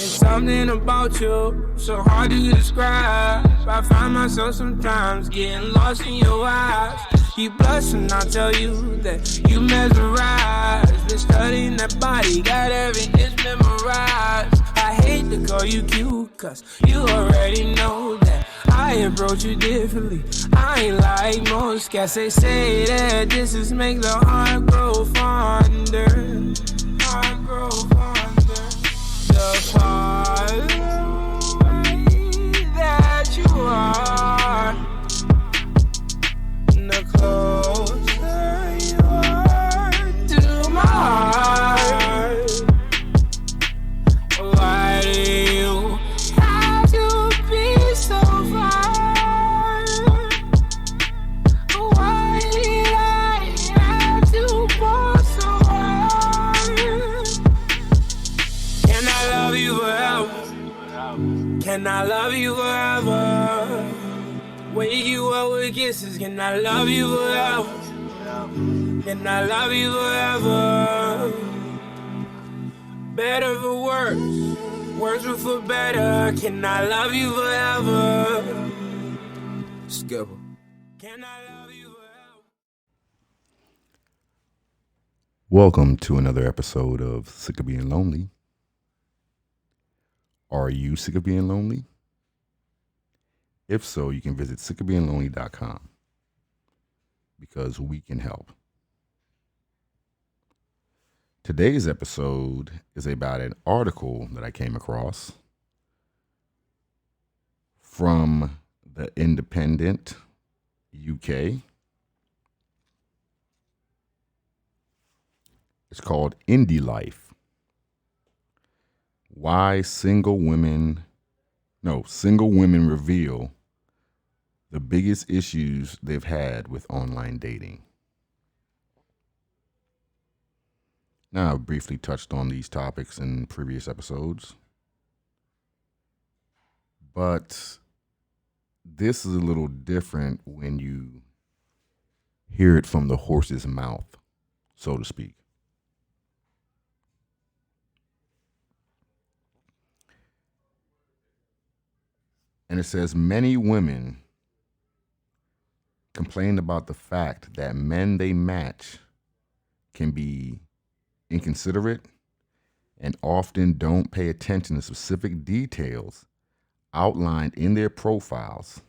It's something about you, so hard to describe. I find myself sometimes getting lost in your eyes. You blush and I tell you that you mesmerized. Been studying that body, got every inch memorized. I hate to call you cute, cause you already know that I approach you differently. I ain't like most cats, they say that this is make the heart grow fonder. Heart grow fonder. The farther away that you are, the closer you are to my heart. Why do you have to be so far? Why did I have to fall so hard? Can I love you forever? Can I love you forever? Wake you up with kisses, can I love you forever? Can I love you forever? Better for worse, worse for better. Can I love you forever? Skipper. Can I love you forever? Welcome to another episode of Sick of Being Lonely. Are you sick of being lonely? If so, you can visit sickofbeinglonely.com because we can help. Today's episode is about an article that I came across from the Independent UK. It's called Indie Life. Why single women reveal the biggest issues they've had with online dating. Now, I've briefly touched on these topics in previous episodes, but this is a little different when you hear it from the horse's mouth, so to speak. And it says many women complain about the fact that men they match can be inconsiderate and often don't pay attention to specific details outlined in their profiles.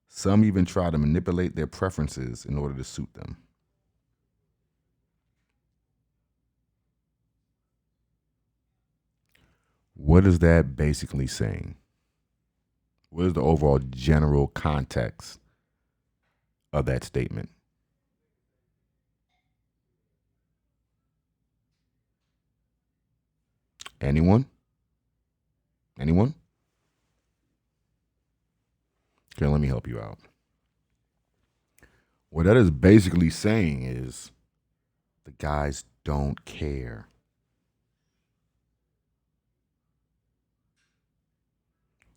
Some even try to manipulate their preferences in order to suit them. What is that basically saying? What is the overall general context of that statement? Anyone? Okay, let me help you out. What that is basically saying is the guys don't care.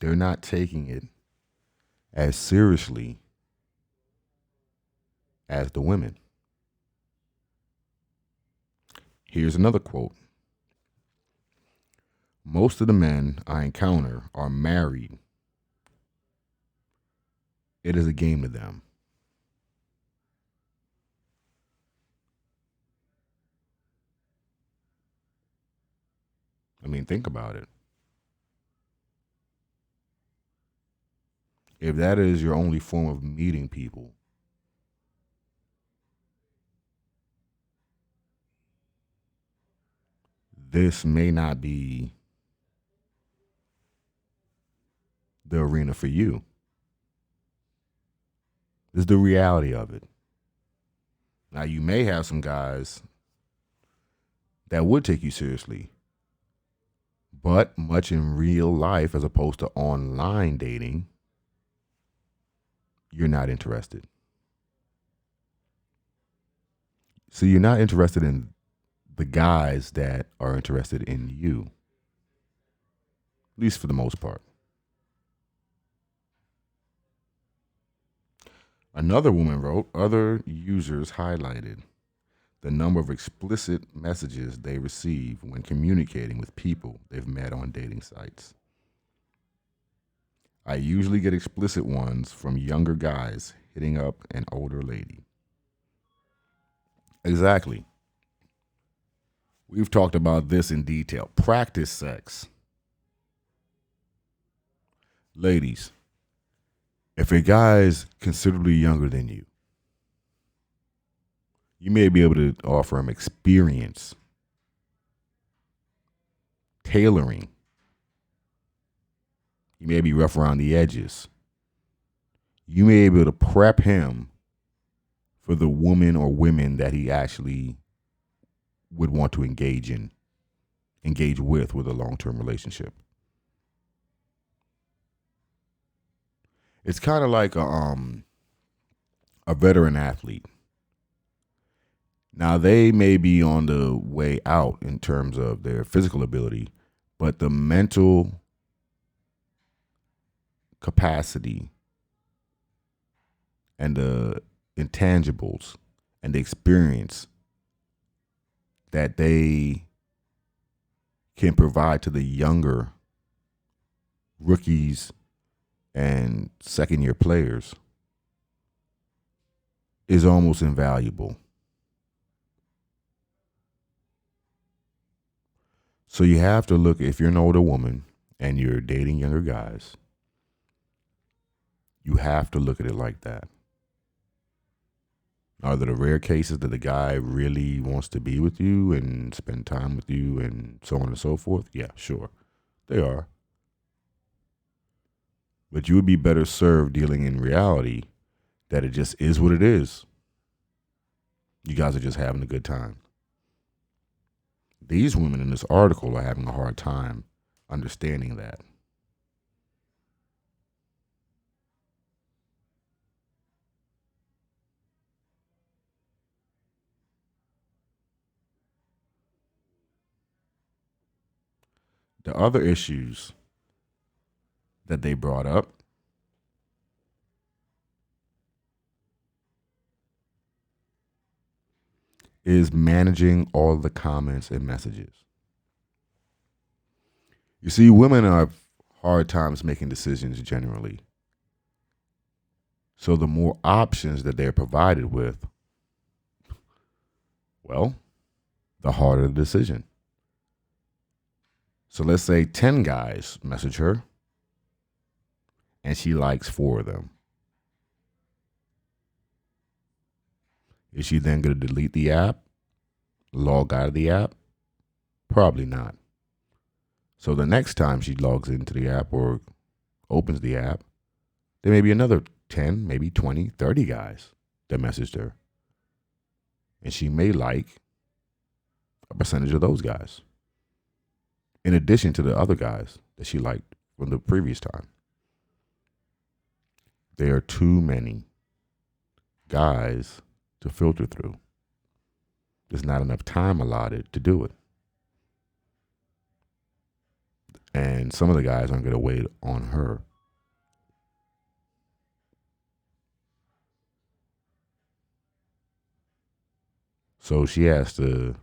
They're not taking it as seriously as the women. Here's another quote. Most of the men I encounter are married. It is a game to them. I mean, think about it. If that is your only form of meeting people, this may not be the arena for you. This is the reality of it. Now, you may have some guys that would take you seriously, but much in real life as opposed to online dating, you're not interested. So you're not interested in the guys that are interested in you, at least for the most part. Another woman wrote, other users highlighted the number of explicit messages they receive when communicating with people they've met on dating sites. I usually get explicit ones from younger guys hitting up an older lady. Exactly. We've talked about this in detail. Practice sex. Ladies, if a guy's considerably younger than you, you may be able to offer him experience, tailoring. You may be rough around the edges. You may be able to prep him for the woman or women that he actually would want to engage with a long-term relationship. It's kind of like a veteran athlete. Now, they may be on the way out in terms of their physical ability, but the mental capacity and the intangibles and the experience that they can provide to the younger rookies and second-year players is almost invaluable. So you have to look, if you're an older woman and you're dating younger guys, you have to look at it like that. Are there the rare cases that the guy really wants to be with you and spend time with you and so on and so forth? Yeah, sure. They are. But you would be better served dealing in reality that it just is what it is. You guys are just having a good time. These women in this article are having a hard time understanding that. The other issues that they brought up is managing all the comments and messages. You see, women have hard times making decisions generally. So the more options that they're provided with, well, the harder the decision. So let's say 10 guys message her and she likes 4 of them. Is she then going to delete the app, log out of the app? Probably not. So the next time she logs into the app or opens the app, there may be another 10, maybe 20, 30 guys that messaged her. And she may like a percentage of those guys, in addition to the other guys that she liked from the previous time. There are too many guys to filter through. There's not enough time allotted to do it. And some of the guys aren't going to wait on her. So she has to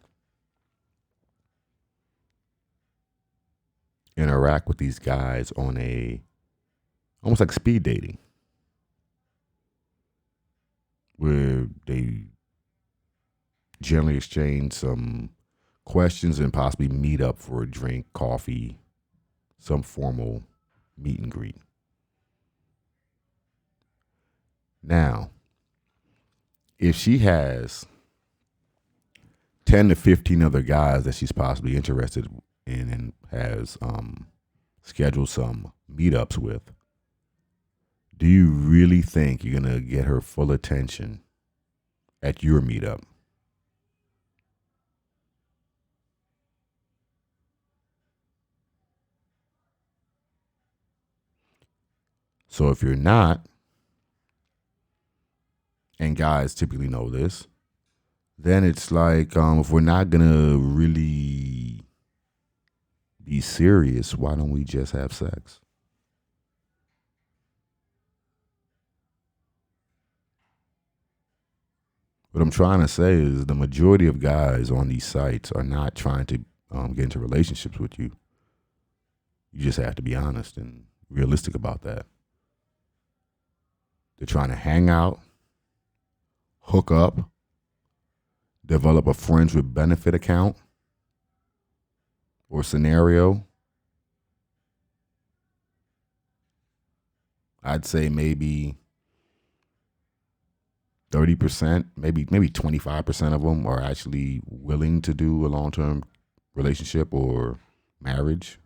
interact with these guys on almost like speed dating, where they generally exchange some questions and possibly meet up for a drink, coffee, some formal meet and greet. Now, if she has 10 to 15 other guys that she's possibly interested in and has scheduled some meetups with, do you really think you're going to get her full attention at your meetup? So if you're not, and guys typically know this, then it's like, if we're not going to really be serious, why don't we just have sex? What I'm trying to say is the majority of guys on these sites are not trying to get into relationships with you. You just have to be honest and realistic about that. They're trying to hang out, hook up, develop a friends with benefit account or scenario. I'd say maybe 30%, maybe 25% of them are actually willing to do a long-term relationship or marriage.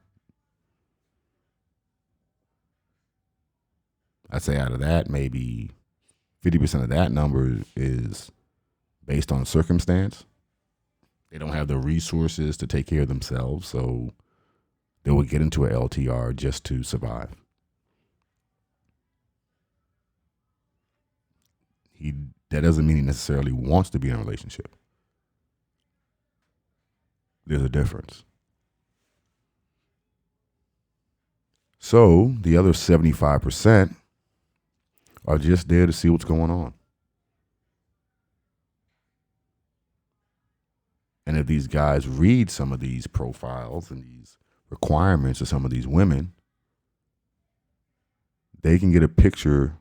I'd say out of that, maybe 50% of that number is based on circumstance. They don't have the resources to take care of themselves, so they will get into a LTR just to survive. That doesn't mean he necessarily wants to be in a relationship. There's a difference. So the other 75% are just there to see what's going on. And if these guys read some of these profiles and these requirements of some of these women, they can get a picture,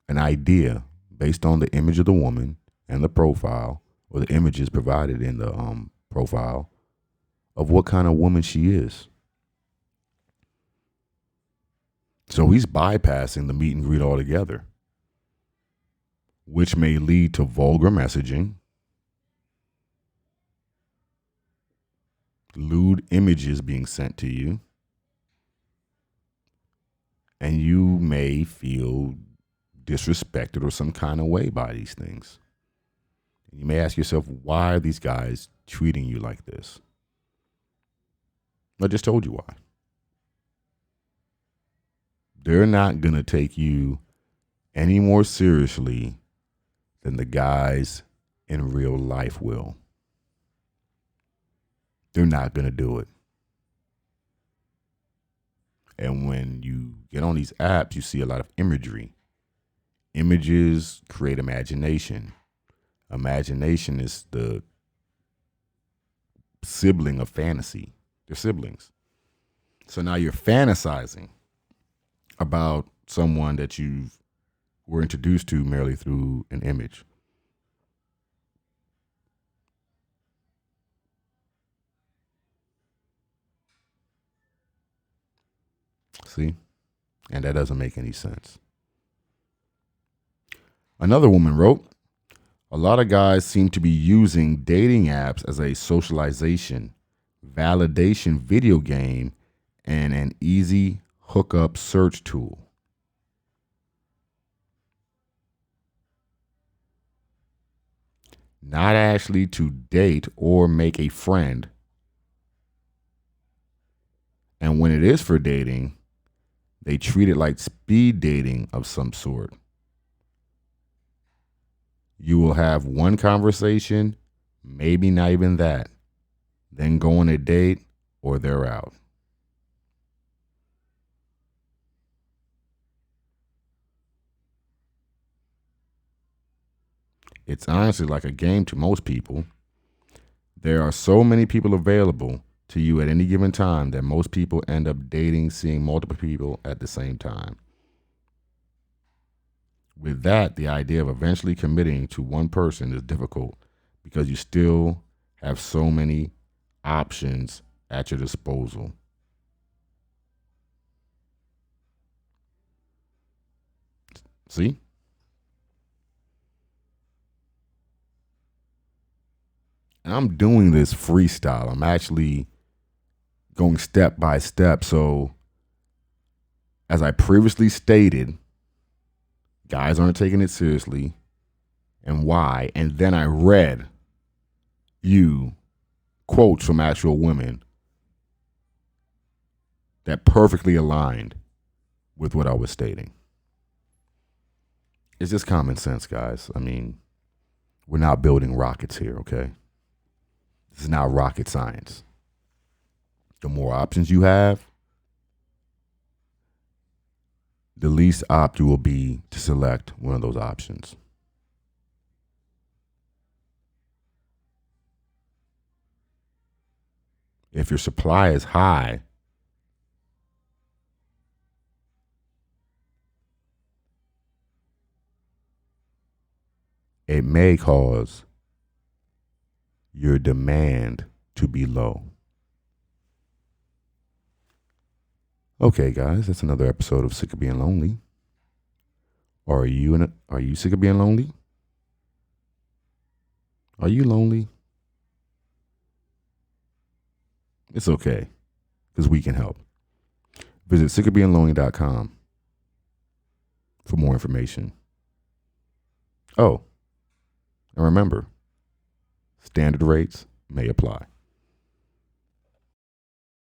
an idea based on the image of the woman and the profile, or the images provided in the profile, of what kind of woman she is. So he's bypassing the meet and greet altogether, which may lead to vulgar messaging, lewd images being sent to you, and you may feel disrespected or some kind of way by these things. You may ask yourself, why are these guys treating you like this? I just told you why. They're not going to take you any more seriously than the guys in real life will. They're not going to do it. And when you get on these apps, you see a lot of imagery. Images create imagination. Imagination is the sibling of fantasy. They're siblings. So now you're fantasizing about someone that you were introduced to merely through an image. See? And that doesn't make any sense. Another woman wrote, a lot of guys seem to be using dating apps as a socialization, validation video game, and an easy hookup search tool. Not actually to date or make a friend. And when it is for dating, they treat it like speed dating of some sort. You will have one conversation, maybe not even that, then go on a date or they're out. It's honestly like a game to most people. There are so many people available to you at any given time that most people end up dating, seeing multiple people at the same time. With that, the idea of eventually committing to one person is difficult because you still have so many options at your disposal. See? And I'm doing this freestyle. I'm actually going step by step. So, as I previously stated, guys aren't taking it seriously, and why. And then I read you quotes from actual women that perfectly aligned with what I was stating. It's just common sense, guys. I mean, we're not building rockets here, okay? This is not rocket science. The more options you have, the least apt you will be to select one of those options. If your supply is high, it may cause your demand to be low. Okay, guys, that's another episode of Sick of Being Lonely. Are you sick of being lonely? Are you lonely? It's okay, because we can help. Visit sickofbeinglonely.com for more information. Oh, and remember, standard rates may apply.